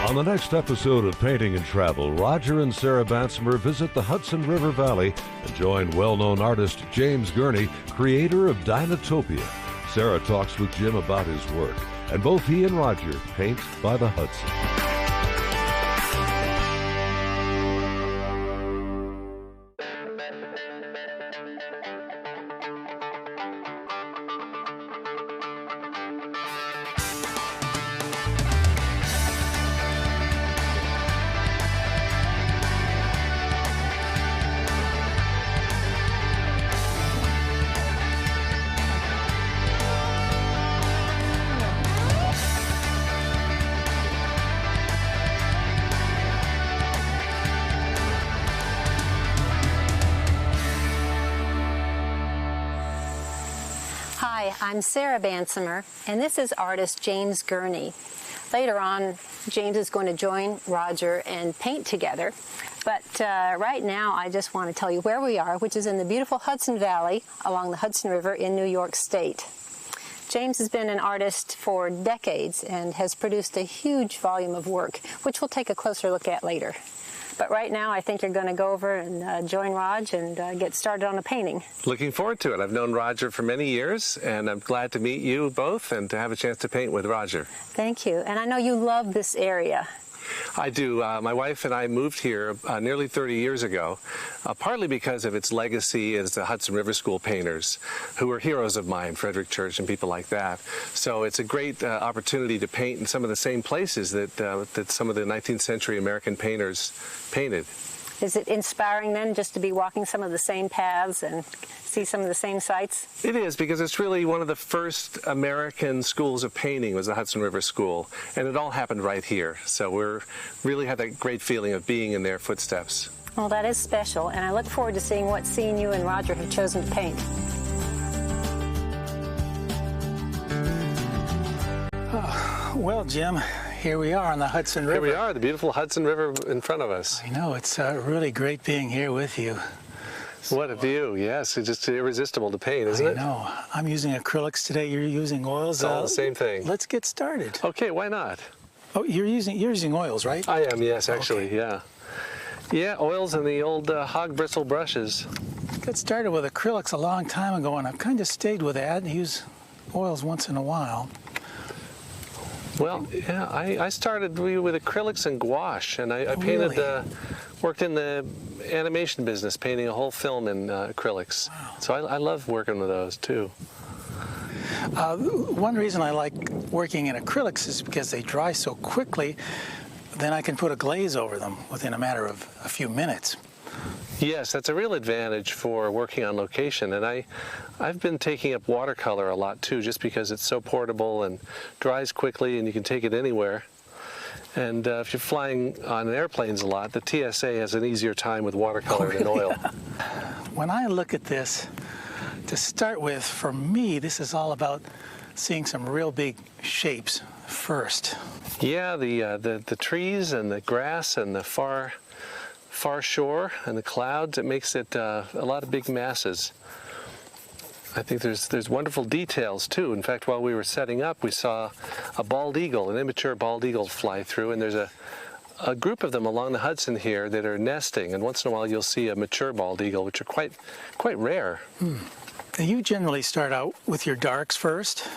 On the next episode of Painting and Travel, Roger and Sarah Bansemer visit the Hudson River Valley and join well-known artist James Gurney, creator of Dinotopia. Sarah talks with Jim about his work, and both he and Roger paint by the Hudson. Hi, I'm Sarah Bansemer, and this is artist James Gurney. Later on, James is going to join Roger and paint together. But right now, I just want to tell you where we are, which is in the beautiful Hudson Valley along the Hudson River in New York State. James has been an artist for decades and has produced a huge volume of work, which we'll take a closer look at later. But right now, I think you're going to go over and join Rog and get started on a painting. Looking forward to it. I've known Roger for many years, and I'm glad to meet you both and to have a chance to paint with Roger. Thank you. And I know you love this area. I do. My wife and I moved here nearly 30 years ago, partly because of its legacy as the Hudson River School painters, who were heroes of mine, Frederick Church and people like that. So it's a great opportunity to paint in some of the same places that some of the 19th century American painters painted. Is it inspiring then just to be walking some of the same paths and see some of the same sights? It is, because it's really one of the first American schools of painting was the Hudson River School, and it all happened right here. So we really have that great feeling of being in their footsteps. Well, that is special, and I look forward to seeing what scene you and Roger have chosen to paint. Well, Jim, here we are on the Hudson River. Here we are, the beautiful Hudson River in front of us. I know, it's really great being here with you. What a view, yes. It's just irresistible to paint, isn't it? I know. I'm using acrylics today, you're using oils. It's all the same thing. Let's get started. Okay, why not? Oh, you're using oils, right? I am, yes, actually, okay. Yeah. Yeah, oils and the old hog bristle brushes. Got started with acrylics a long time ago, and I've kind of stayed with that and use oils once in a while. Well, yeah, I started with acrylics and gouache, and I painted, really? Worked in the animation business, painting a whole film in acrylics. Wow. So I love working with those, too. One reason I like working in acrylics is because they dry so quickly, then I can put a glaze over them within a matter of a few minutes. Yes, that's a real advantage for working on location, and I've been taking up watercolor a lot too, just because it's so portable and dries quickly and you can take it anywhere. And if you're flying on airplanes a lot, the TSA has an easier time with watercolor than oil. When I look at this, to start with, for me, this is all about seeing some real big shapes first. Yeah, the trees and the grass and the far shore and the clouds, it makes it a lot of big masses. I think there's wonderful details too. In fact, while we were setting up, we saw a bald eagle, an immature bald eagle, fly through, and there's a group of them along the Hudson here that are nesting, and once in a while you'll see a mature bald eagle, which are quite rare. You generally start out with your darks first?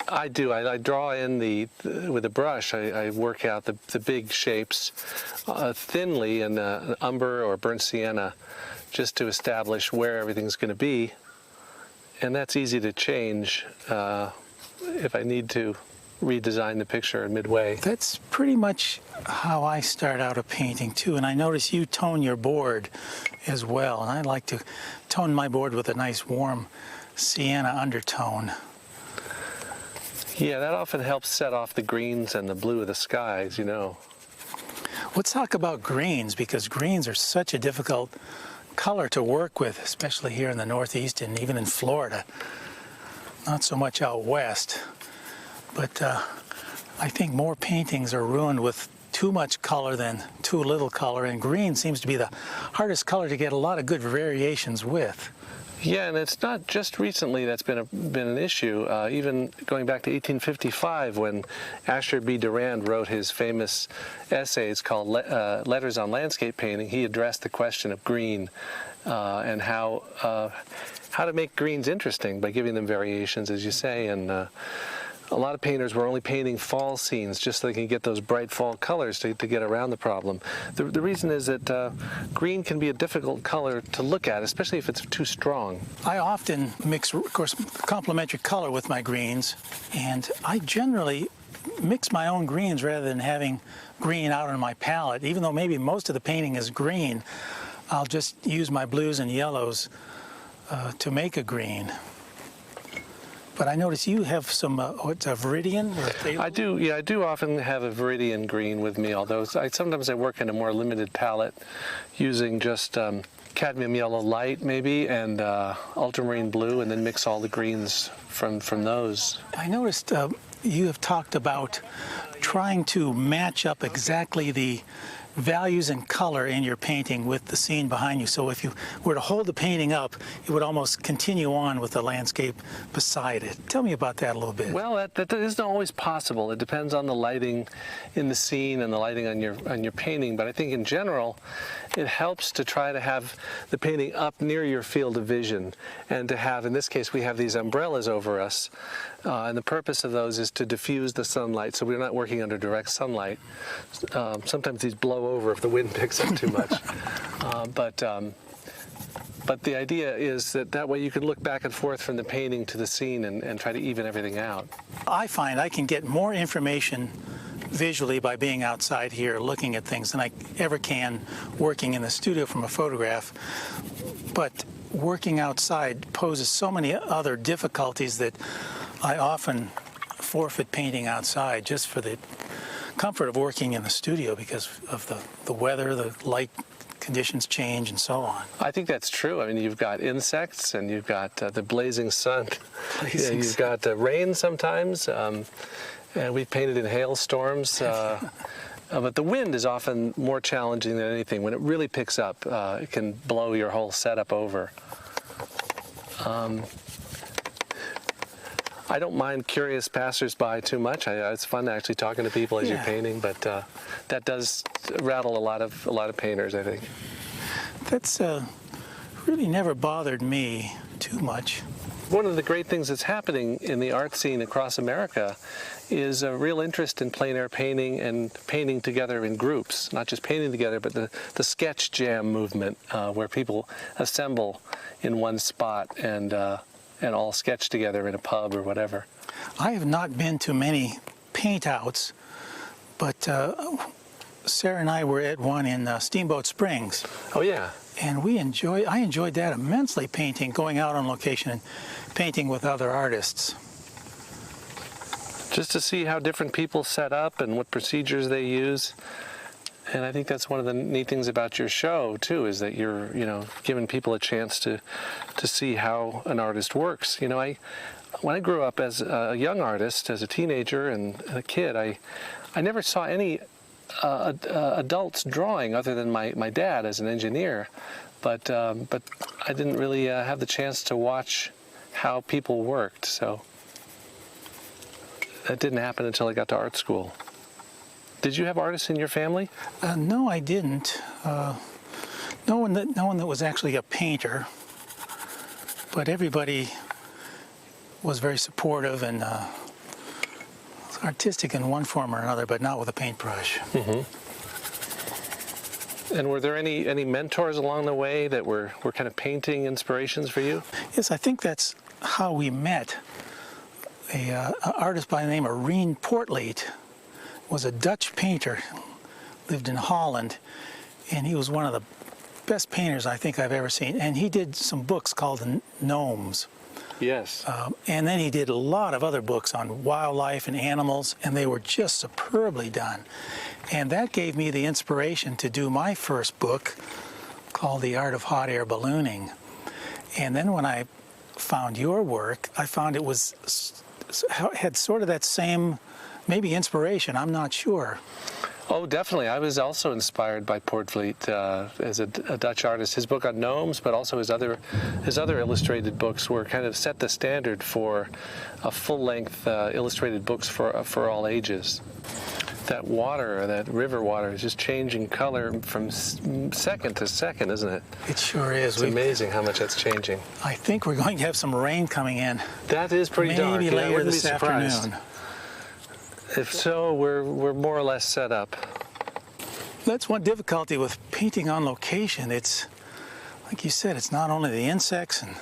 I do. I draw in with a brush. I work out the big shapes thinly in an umber or burnt sienna, just to establish where everything's going to be. And that's easy to change if I need to redesign the picture midway. That's pretty much how I start out a painting too. And I notice you tone your board as well. And I like to tone my board with a nice warm sienna undertone. Yeah, that often helps set off the greens and the blue of the skies, you know. Let's talk about greens, because greens are such a difficult color to work with, especially here in the Northeast and even in Florida. Not so much out west, but I think more paintings are ruined with too much color than too little color, and green seems to be the hardest color to get a lot of good variations with. Yeah, and it's not just recently that's been an issue. Even going back to 1855, when Asher B. Durand wrote his famous essays called Letters on Landscape Painting, he addressed the question of green and how to make greens interesting by giving them variations, as you say. And a lot of painters were only painting fall scenes just so they can get those bright fall colors to get around the problem. The reason is that green can be a difficult color to look at, especially if it's too strong. I often mix, of course, complementary color with my greens, and I generally mix my own greens rather than having green out on my palette. Even though maybe most of the painting is green, I'll just use my blues and yellows to make a green. But I notice you have some, what's a viridian? Or I do, yeah, I do often have a viridian green with me, although sometimes I work in a more limited palette using just cadmium yellow light maybe and ultramarine blue, and then mix all the greens from those. I noticed you have talked about trying to match up exactly the values and color in your painting with the scene behind you. So if you were to hold the painting up, it would almost continue on with the landscape beside it. Tell me about that a little bit. Well, that isn't always possible. It depends on the lighting in the scene and the lighting on your painting. But I think in general, it helps to try to have the painting up near your field of vision, and to have, in this case, we have these umbrellas over us. And the purpose of those is to diffuse the sunlight, so we're not working under direct sunlight. Sometimes these blow over if the wind picks up too much. But the idea is that way you can look back and forth from the painting to the scene and try to even everything out. I find I can get more information visually by being outside here looking at things than I ever can working in the studio from a photograph. But working outside poses so many other difficulties that I often forfeit painting outside just for the comfort of working in the studio because of the weather, the light conditions change, and so on. I think that's true. I mean, you've got insects, and you've got the blazing sun. You've got rain sometimes, and we've painted in hailstorms. But the wind is often more challenging than anything. When it really picks up, it can blow your whole setup over. I don't mind curious passersby too much. It's fun actually talking to people as you're painting, but that does rattle a lot of painters, I think. That's really never bothered me too much. One of the great things that's happening in the art scene across America is a real interest in plein air painting and painting together in groups. Not just painting together, but the sketch jam movement, where people assemble in one spot and all sketch together in a pub or whatever. I have not been to many paint outs, but Sarah and I were at one in Steamboat Springs. Oh yeah. And I enjoyed that immensely, going out on location and painting with other artists. Just to see how different people set up and what procedures they use. And I think that's one of the neat things about your show too, is that you're, giving people a chance to see how an artist works. When I grew up as a young artist, as a teenager and a kid, I never saw any adults drawing other than my dad as an engineer, but I didn't really have the chance to watch how people worked. So that didn't happen until I got to art school. Did you have artists in your family? No, I didn't. No one that was actually a painter, but everybody was very supportive and artistic in one form or another, but not with a paintbrush. Mm-hmm. And were there any mentors along the way that were kind of painting inspirations for you? Yes, I think that's how we met. An artist by the name of Rien Portleet was a Dutch painter, lived in Holland, and he was one of the best painters I think I've ever seen. And he did some books called Gnomes. Yes. And then he did a lot of other books on wildlife and animals, and they were just superbly done. And that gave me the inspiration to do my first book called The Art of Hot Air Ballooning. And then when I found your work, I found it had sort of that same maybe inspiration, I'm not sure. Oh, definitely. I was also inspired by Poortvliet as a Dutch artist. His book on gnomes, but also his other illustrated books were kind of set the standard for a full-length illustrated books for all ages. That water, that river water, is just changing color from second to second, isn't it? It sure is. It's amazing how much that's changing. I think we're going to have some rain coming in. That is pretty dark. Maybe later wouldn't this be surprised. afternoon. If so, we're more or less set up. That's one difficulty with painting on location. It's, like you said, it's not only the insects and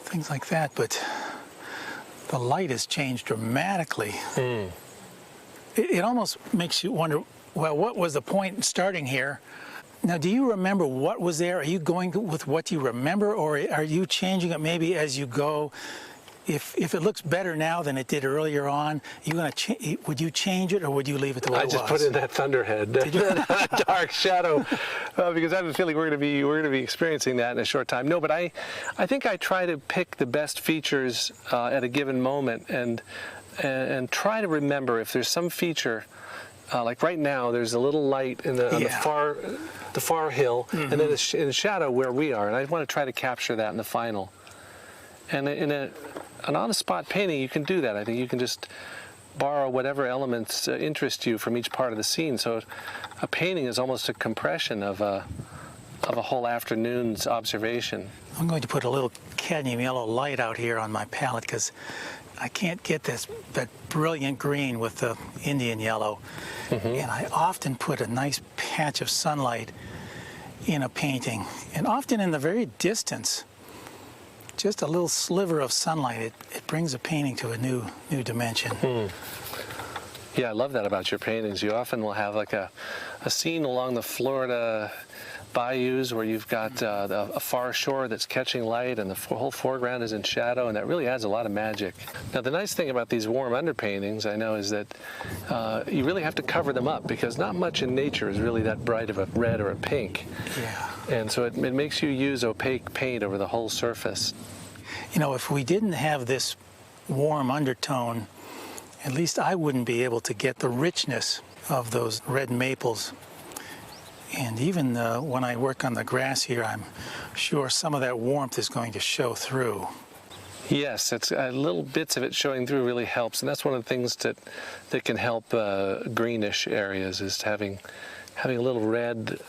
things like that, but the light has changed dramatically. It almost makes you wonder, well, what was the point in starting here? Now, do you remember what was there? Are you going with what you remember, or are you changing it maybe as you go? If it looks better now than it did earlier on, would you change it, or would you leave it the way it was? I just put in that thunderhead, that dark shadow, because I have a feeling we're going to be experiencing that in a short time. No, but I think I try to pick the best features at a given moment and try to remember if there's some feature. Like right now, there's a little light on the far hill, and then it's in the shadow where we are, and I want to try to capture that in the final. And in an on-the-spot painting, you can do that. I think you can just borrow whatever elements interest you from each part of the scene. So a painting is almost a compression of a whole afternoon's observation. I'm going to put a little cadmium yellow light out here on my palette because I can't get that brilliant green with the Indian yellow. And I often put a nice patch of sunlight in a painting, and often in the very distance. Just a little sliver of sunlight, it brings a painting to a new dimension. Yeah, I love that about your paintings. You often will have like a scene along the Florida bayous where you've got a far shore that's catching light and the whole foreground is in shadow, and that really adds a lot of magic. Now, the nice thing about these warm underpaintings, I know, is that you really have to cover them up because not much in nature is really that bright of a red or a pink. Yeah. And so it makes you use opaque paint over the whole surface. You know, if we didn't have this warm undertone, at least I wouldn't be able to get the richness of those red maples. And even when I work on the grass here, I'm sure some of that warmth is going to show through. Yes, it's little bits of it showing through really helps, and that's one of the things that can help greenish areas, is having a little red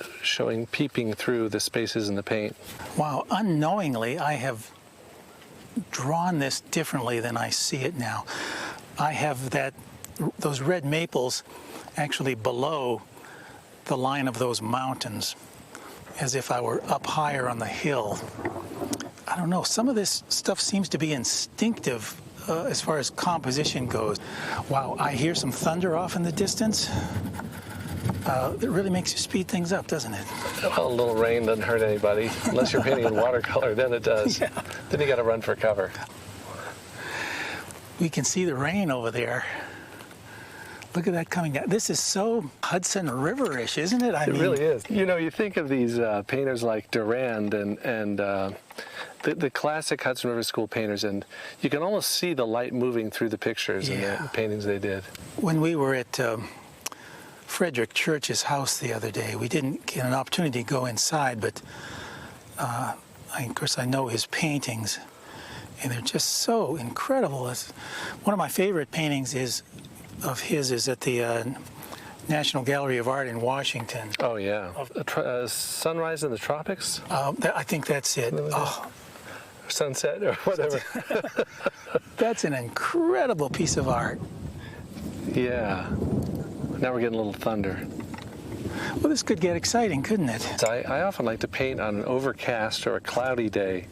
peeping through the spaces in the paint. Wow, unknowingly I have drawn this differently than I see it now. I have those red maples actually below the line of those mountains, as if I were up higher on the hill. I don't know, some of this stuff seems to be instinctive as far as composition goes. Wow, I hear some thunder off in the distance. It really makes you speed things up, doesn't it? Well, a little rain doesn't hurt anybody, unless you're painting in watercolor, then it does. Yeah. Then you got to run for cover. We can see the rain over there. Look at that coming down. This is so Hudson River-ish, isn't it? It really is. You know, you think of these painters like Durand and the classic Hudson River School painters, and you can almost see the light moving through the pictures in the paintings they did. When we were at Frederick Church's house the other day, we didn't get an opportunity to go inside, but of course I know his paintings, and they're just so incredible. One of my favorite paintings of his is at the National Gallery of Art in Washington. Oh, yeah. Sunrise in the Tropics? I think that's it. Sunset or whatever. That's an incredible piece of art. Yeah. Now we're getting a little thunder. Well, this could get exciting, couldn't it? I often like to paint on an overcast or a cloudy day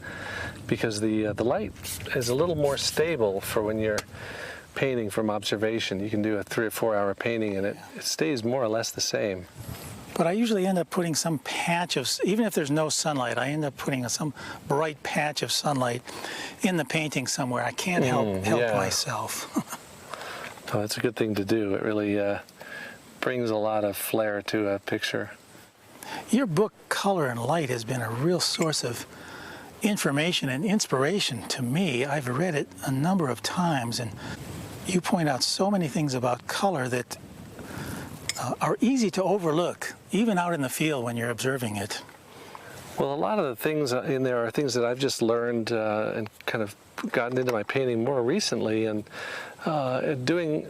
because the light is a little more stable for when you're painting from observation. You can do a 3 or 4 hour painting and it stays more or less the same. But I usually end up putting some patch of, even if there's no sunlight, I end up putting some bright patch of sunlight in the painting somewhere. I can't help myself. Oh, that's a good thing to do. It really brings a lot of flair to a picture. Your book, Color and Light, has been a real source of information and inspiration to me. I've read it a number of times, and you point out so many things about color that are easy to overlook, even out in the field when you're observing it? Well, a lot of the things in there are things that I've just learned and kind of gotten into my painting more recently, and doing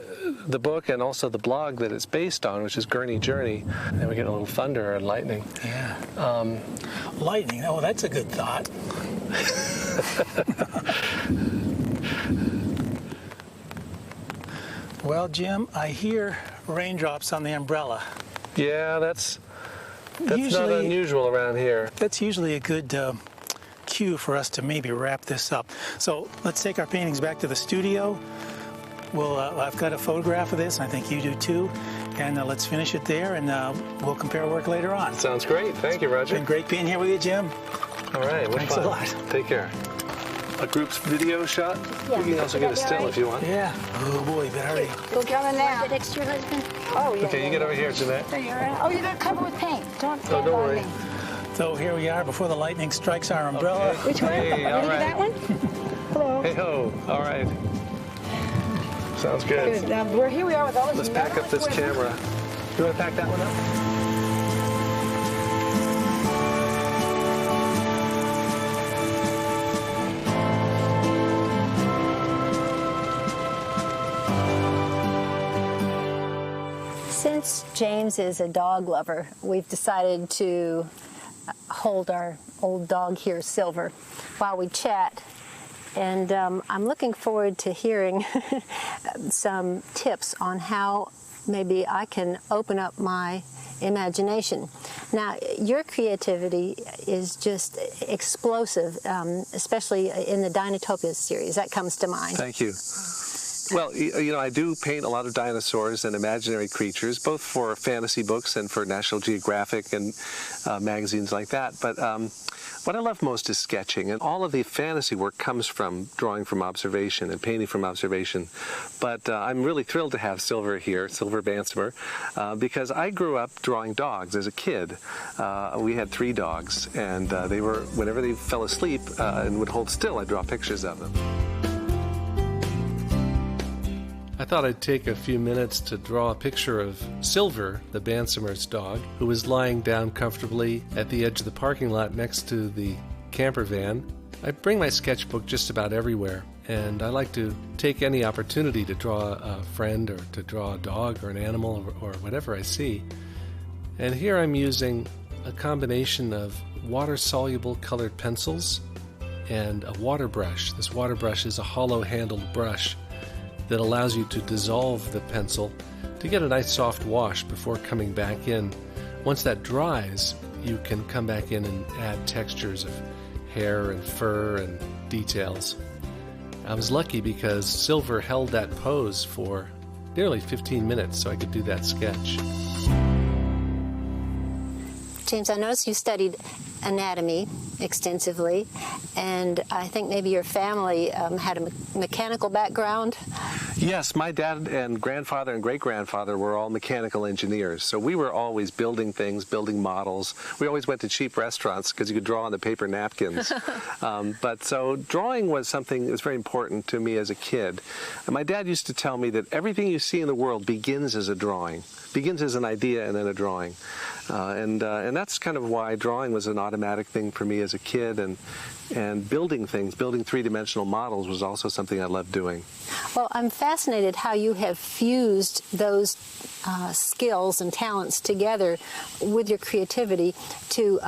the book and also the blog that it's based on, which is Gurney Journey, and we get a little thunder and lightning. Yeah. Lightning, oh, that's a good thought. Well, Jim, I hear raindrops on the umbrella. Yeah, that's not Usually, unusual around here. that's usually a good cue for us to maybe wrap this up. So let's take our paintings back to the studio. I've got a photograph of this, and I think you do too. And let's finish it there, and we'll compare work later on. Sounds great. Thank you, Roger. Been great being here with you, Jim. All right. Thanks a lot. Take care. A group's video shot? Yeah. You can also get a still if you want. Yeah. Oh boy, you better hurry. Go get on now. Right next to your husband? Oh, yeah. Okay, you get over here, Jeanette. There you are. Oh, you're going to cover with paint. Don't don't worry. me. So here we are before the lightning strikes our umbrella. Okay. Which one? Hey, all Ready for that right. one? Hello. Hey ho. All right. Sounds good. Good. Now, here we are with all this. Let's pack up this camera. You want to pack that one up? Since James is a dog lover, we've decided to hold our old dog here, Silver, while we chat. And I'm looking forward to hearing some tips on how maybe I can open up my imagination. Now, your creativity is just explosive, especially in the Dinotopia series. That comes to mind. Thank you. Well, you know, I do paint a lot of dinosaurs and imaginary creatures, both for fantasy books and for National Geographic and magazines like that. But what I love most is sketching, and all of the fantasy work comes from drawing from observation and painting from observation. But I'm really thrilled to have Silver here, Silver Bansemer, because I grew up drawing dogs as a kid. We had 3 dogs, and they were, whenever they fell asleep and would hold still, I'd draw pictures of them. I thought I'd take a few minutes to draw a picture of Silver, the Bansemer's dog, who was lying down comfortably at the edge of the parking lot next to the camper van. I bring my sketchbook just about everywhere, and I like to take any opportunity to draw a friend or to draw a dog or an animal or whatever I see. And here I'm using a combination of water-soluble colored pencils and a water brush. This water brush is a hollow-handled brush that allows you to dissolve the pencil to get a nice soft wash before coming back in. Once that dries, you can come back in and add textures of hair and fur and details. I was lucky because Silver held that pose for nearly 15 minutes so I could do that sketch. James, I noticed you studied anatomy extensively, and I think maybe your family had a mechanical background. Yes, my dad and grandfather and great-grandfather were all mechanical engineers, so we were always building things, building models. We always went to cheap restaurants because you could draw on the paper napkins. But so drawing was something that was very important to me as a kid. And my dad used to tell me that everything you see in the world begins as a drawing, begins as an idea and then a drawing. And that's kind of why drawing was an automatic thing for me as a kid, and building things, building 3-dimensional models was also something I loved doing. Well, I'm fascinated how you have fused those skills and talents together with your creativity to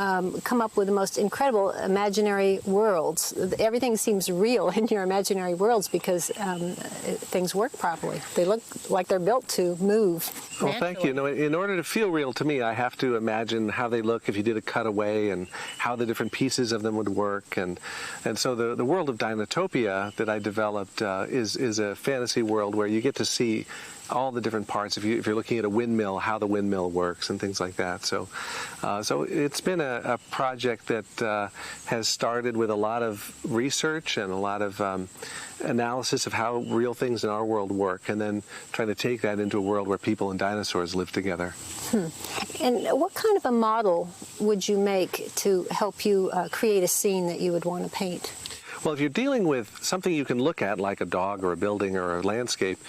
come up with the most incredible imaginary worlds. Everything seems real in your imaginary worlds because things work properly. They look like they're built to move. Well, thank you. No, in order to feel real to me, I have to imagine how they look if you did a cutaway and how the different pieces of them would work. And so the world of Dinotopia that I developed is a fantasy world where you get to see all the different parts. If you're looking at a windmill, how the windmill works and things like that. So it's been a project that has started with a lot of research and a lot of analysis of how real things in our world work, and then trying to take that into a world where people and dinosaurs live together. And what kind of a model would you make to help you create a scene that you would want to paint? Well, if you're dealing with something you can look at, like a dog or a building or a landscape,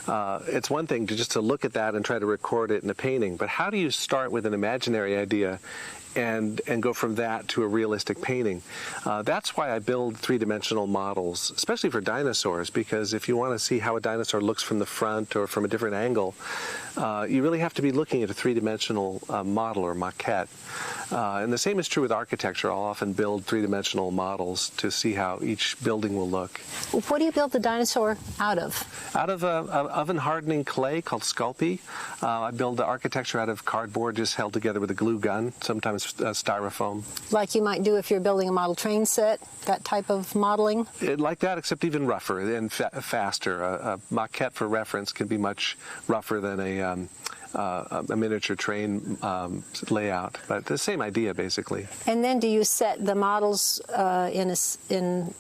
it's one thing just to look at that and try to record it in a painting, but how do you start with an imaginary idea and go from that to a realistic painting? That's why I build three-dimensional models, especially for dinosaurs, because if you want to see how a dinosaur looks from the front or from a different angle, you really have to be looking at a three-dimensional model or maquette. And the same is true with architecture. I'll often build three-dimensional models to see how each building will look. What do you build the dinosaur out of? Out of oven-hardening clay called Sculpey. I build the architecture out of cardboard just held together with a glue gun, sometimes styrofoam. Like you might do if you're building a model train set, that type of modeling? Like that, except even rougher and faster. A maquette, for reference, can be much rougher than a miniature train layout, but the same idea basically. And then do you set the models in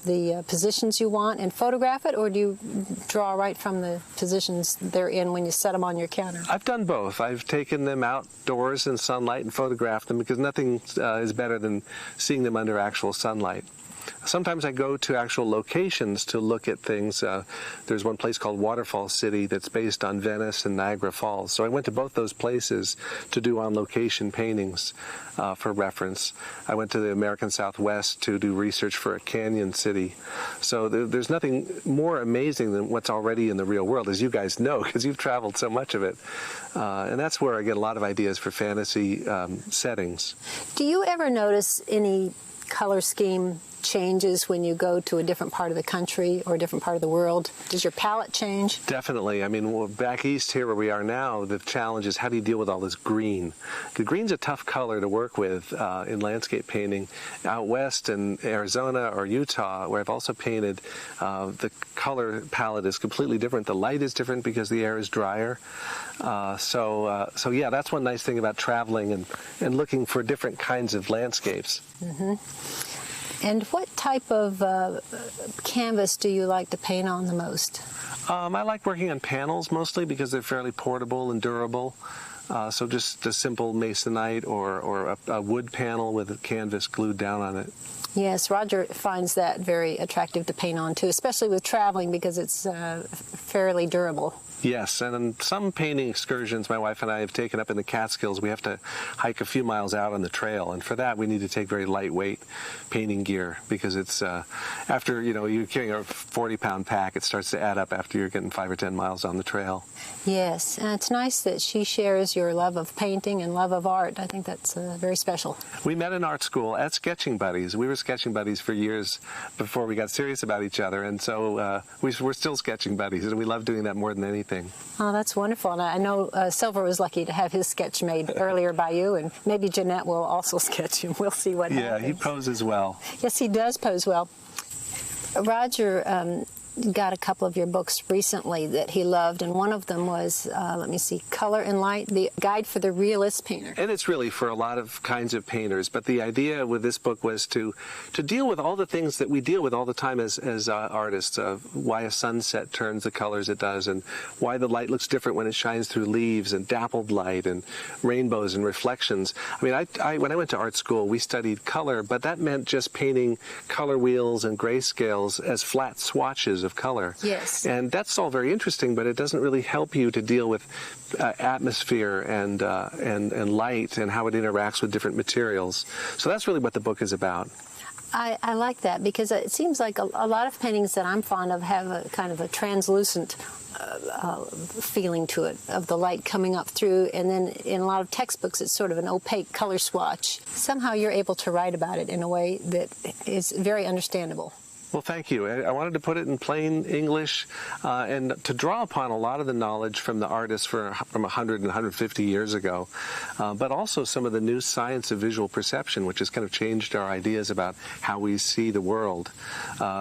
the positions you want and photograph it, or do you draw right from the positions they're in when you set them on your counter? I've done both. I've taken them outdoors in sunlight and photographed them, because nothing is better than seeing them under actual sunlight. Sometimes I go to actual locations to look at things. There's one place called Waterfall City that's based on Venice and Niagara Falls. So I went to both those places to do on-location paintings for reference. I went to the American Southwest to do research for a canyon city. So there's nothing more amazing than what's already in the real world, as you guys know, because you've traveled so much of it. And that's where I get a lot of ideas for fantasy settings. Do you ever notice any color scheme changes when you go to a different part of the country or a different part of the world? Does your palette change? Definitely. I mean, back east here where we are now, the challenge is how do you deal with all this green? The green's a tough color to work with in landscape painting. Out west in Arizona or Utah, where I've also painted, the color palette is completely different. The light is different because the air is drier. So yeah, that's one nice thing about traveling and looking for different kinds of landscapes. Mm-hmm. And what type of canvas do you like to paint on the most? I like working on panels mostly because they're fairly portable and durable. So just a simple masonite or a wood panel with a canvas glued down on it. Yes, Roger finds that very attractive to paint on too, especially with traveling because it's fairly durable. Yes, and on some painting excursions my wife and I have taken up in the Catskills, we have to hike a few miles out on the trail, and for that we need to take very lightweight painting gear because it's after you're carrying a 40-pound pack, it starts to add up after you're getting 5 or 10 miles on the trail. Yes, and it's nice that she shares your love of painting and love of art. I think that's very special. We met in art school at Sketching Buddies. We were sketching buddies for years before we got serious about each other, and so we're still sketching buddies, and we love doing that more than anything. Oh, that's wonderful. And I know Silver was lucky to have his sketch made earlier by you, and maybe Jeanette will also sketch him. We'll see what happens. Yeah, he poses well. Yes, he does pose well. Roger got a couple of your books recently that he loved, and one of them was, let me see, Color and Light, the Guide for the Realist Painter. And it's really for a lot of kinds of painters, but the idea with this book was to deal with all the things that we deal with all the time as artists, why a sunset turns the colors it does, and why the light looks different when it shines through leaves, and dappled light, and rainbows and reflections. I mean, when I went to art school, we studied color, but that meant just painting color wheels and grayscales as flat swatches of color. Yes. And that's all very interesting, but it doesn't really help you to deal with atmosphere and light and how it interacts with different materials. So that's really what the book is about. I like that because it seems like a lot of paintings that I'm fond of have a kind of a translucent feeling to it, of the light coming up through, and then in a lot of textbooks it's sort of an opaque color swatch. Somehow you're able to write about it in a way that is very understandable. Well, thank you. I wanted to put it in plain English and to draw upon a lot of the knowledge from the artists from 100 and 150 years ago, but also some of the new science of visual perception, which has kind of changed our ideas about how we see the world.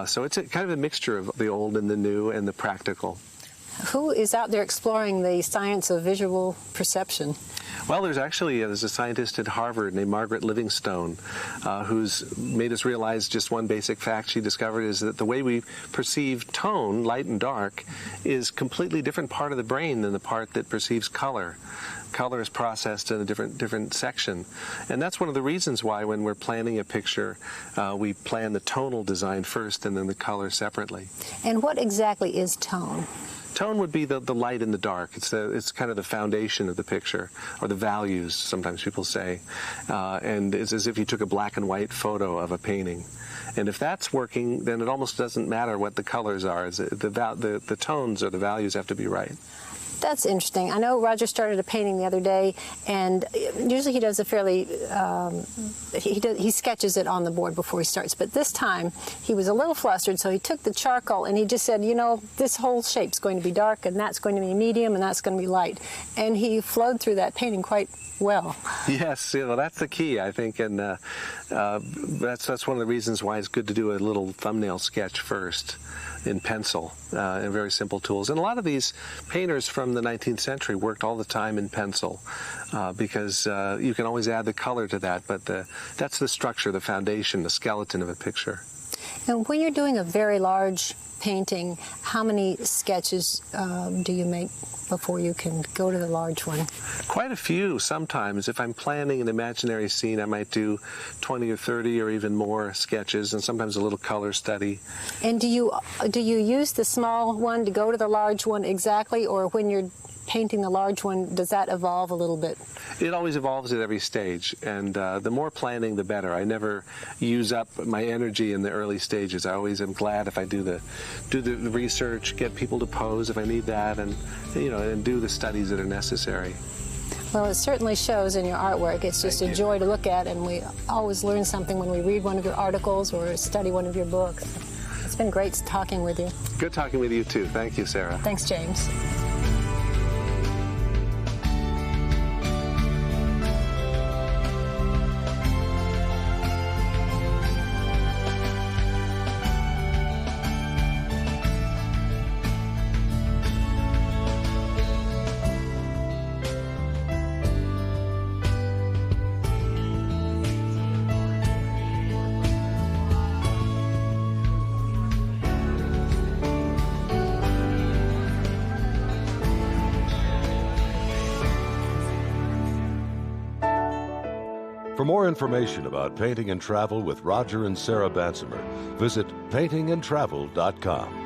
So it's kind of a mixture of the old and the new and the practical. Who is out there exploring the science of visual perception? Well, there's a scientist at Harvard named Margaret Livingstone who's made us realize just one basic fact she discovered is that the way we perceive tone, light and dark, is completely different part of the brain than the part that perceives color. Color is processed in a different section. And that's one of the reasons why when we're planning a picture, we plan the tonal design first and then the color separately. And what exactly is tone? tone would be the light and the dark. It's kind of the foundation of the picture, or the values, sometimes people say. And it's as if you took a black and white photo of a painting. And if that's working, then it almost doesn't matter what the colors are. The tones or the values have to be right. That's interesting. I know Roger started a painting the other day, and usually he does a fairly, he sketches it on the board before he starts. But this time, he was a little flustered, so he took the charcoal and he just said, you know, this whole shape's going to be dark, and that's going to be medium, and that's going to be light. And he flowed through that painting quite well. Yes, you know, that's the key, I think, and that's one of the reasons why it's good to do a little thumbnail sketch first in pencil, and very simple tools. And a lot of these painters from the 19th century worked all the time in pencil, because you can always add the color to that, but that's the structure, the foundation, the skeleton of a picture. And when you're doing a very large painting, how many sketches do you make before you can go to the large one? Quite a few sometimes. If I'm planning an imaginary scene, I might do 20 or 30 or even more sketches, and sometimes a little color study. And do you use the small one to go to the large one exactly, or when you're painting the large one, does that evolve a little bit? It always evolves at every stage, and the more planning, the better. I never use up my energy in the early stages. I always am glad if I do the research, get people to pose if I need that, and and do the studies that are necessary. Well, it certainly shows in your artwork. It's just a joy to look at, and we always learn something when we read one of your articles or study one of your books. It's been great talking with you. Good talking with you, too. Thank you, Sarah. Thanks, James. For more information about painting and travel with Roger and Sarah Bansemer, visit paintingandtravel.com.